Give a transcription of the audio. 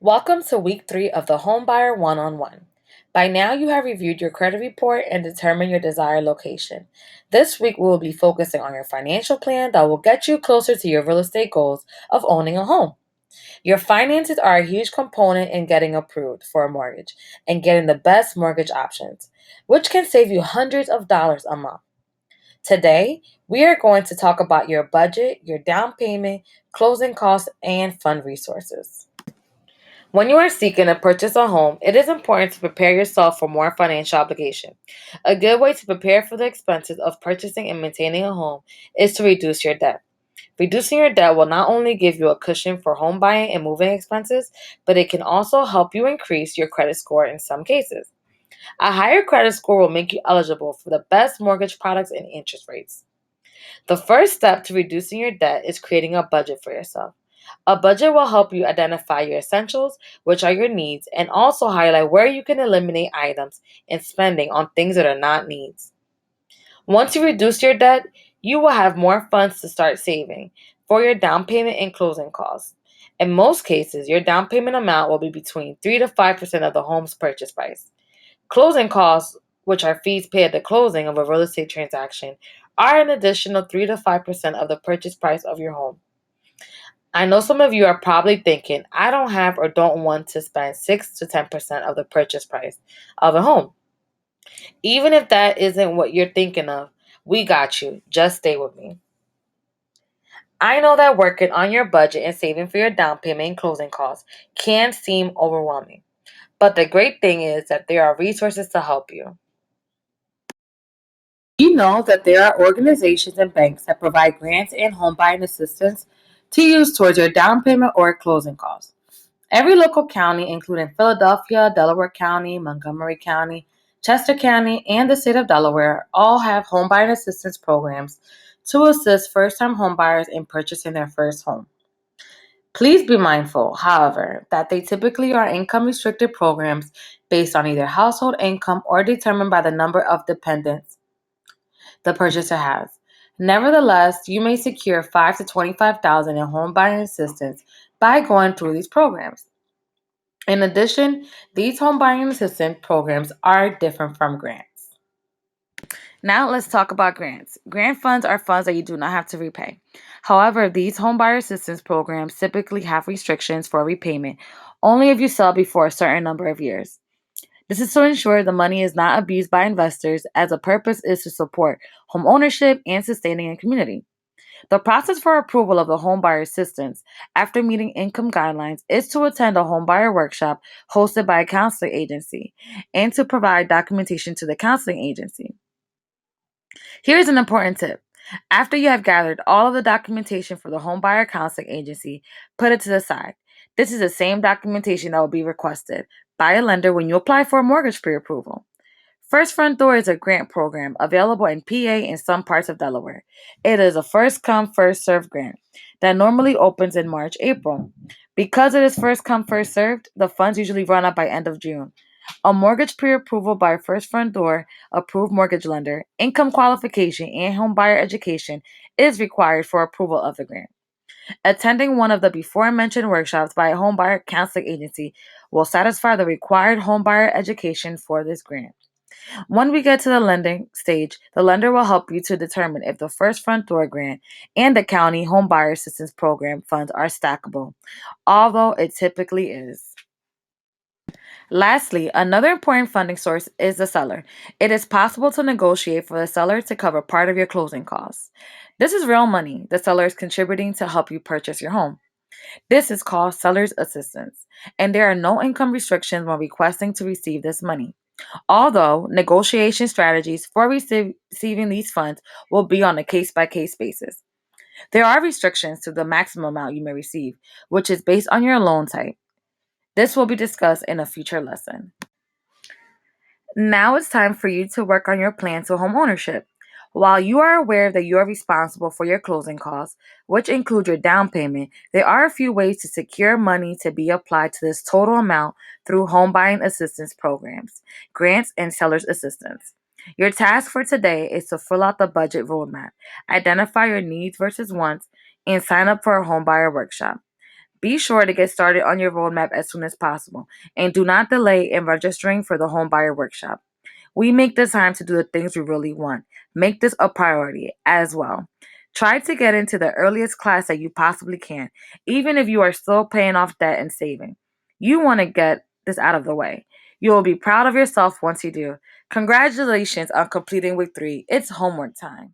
Welcome to week 3 of the Homebuyer One-on-One. By now, you have reviewed your credit report and determined your desired location. This week, we will be focusing on your financial plan that will get you closer to your real estate goals of owning a home. Your finances are a huge component in getting approved for a mortgage and getting the best mortgage options, which can save you hundreds of dollars a month. Today, we are going to talk about your budget, your down payment, closing costs, and fund resources. When you are seeking to purchase a home, it is important to prepare yourself for more financial obligation. A good way to prepare for the expenses of purchasing and maintaining a home is to reduce your debt. Reducing your debt will not only give you a cushion for home buying and moving expenses, but it can also help you increase your credit score in some cases. A higher credit score will make you eligible for the best mortgage products and interest rates. The first step to reducing your debt is creating a budget for yourself. A budget will help you identify your essentials, which are your needs, and also highlight where you can eliminate items and spending on things that are not needs. Once you reduce your debt, you will have more funds to start saving for your down payment and closing costs. In most cases, your down payment amount will be between 3 to 5% of the home's purchase price. Closing costs, which are fees paid at the closing of a real estate transaction, are an additional 3 to 5% of the purchase price of your home. I know some of you are probably thinking, I don't have or don't want to spend 6 to 10% of the purchase price of a home. Even if that isn't what you're thinking of, we got you. Just stay with me. I know that working on your budget and saving for your down payment and closing costs can seem overwhelming. But the great thing is that there are resources to help you. You know that there are organizations and banks that provide grants and home buying assistance to use towards your down payment or closing costs. Every local county, including Philadelphia, Delaware County, Montgomery County, Chester County, and the state of Delaware, all have home buying assistance programs to assist first-time homebuyers in purchasing their first home. Please be mindful, however, that they typically are income-restricted programs based on either household income or determined by the number of dependents the purchaser has. Nevertheless, you may secure $5,000 to $25,000 in home buying assistance by going through these programs. In addition, these home buying assistance programs are different from grants. Now let's talk about grants. Grant funds are funds that you do not have to repay. However, these home buyer assistance programs typically have restrictions for repayment only if you sell before a certain number of years. This is to ensure the money is not abused by investors, as the purpose is to support home ownership and sustaining a community. The process for approval of the homebuyer assistance after meeting income guidelines is to attend a homebuyer workshop hosted by a counseling agency and to provide documentation to the counseling agency. Here's an important tip. After you have gathered all of the documentation for the homebuyer counseling agency, put it to the side. This is the same documentation that will be requested by a lender when you apply for a mortgage pre-approval. First Front Door is a grant program available in PA and some parts of Delaware. It is a first come, first served grant that normally opens in March, April. Because it is first come, first served, the funds usually run out by end of June. A mortgage pre-approval by a First Front Door approved mortgage lender, income qualification, and home buyer education is required for approval of the grant. Attending one of the before mentioned workshops by a home buyer counseling agency will satisfy the required home buyer education for this grant. When we get to the lending stage, the lender will help you to determine if the First Front Door grant and the county home buyer assistance program funds are stackable, although it typically is. Lastly, another important funding source is the seller. It is possible to negotiate for the seller to cover part of your closing costs. This is real money the seller is contributing to help you purchase your home. This is called seller's assistance, and there are no income restrictions when requesting to receive this money. Although negotiation strategies for receiving these funds will be on a case by case basis. There are restrictions to the maximum amount you may receive, which is based on your loan type. This will be discussed in a future lesson. Now it's time for you to work on your plan to home ownership. While you are aware that you are responsible for your closing costs, which include your down payment, there are a few ways to secure money to be applied to this total amount through home buying assistance programs, grants, and seller's assistance. Your task for today is to fill out the budget roadmap, identify your needs versus wants, and sign up for a home buyer workshop. Be sure to get started on your roadmap as soon as possible, and do not delay in registering for the Homebuyer Workshop. We make the time to do the things we really want. Make this a priority as well. Try to get into the earliest class that you possibly can, even if you are still paying off debt and saving. You want to get this out of the way. You will be proud of yourself once you do. Congratulations on completing week 3. It's homework time.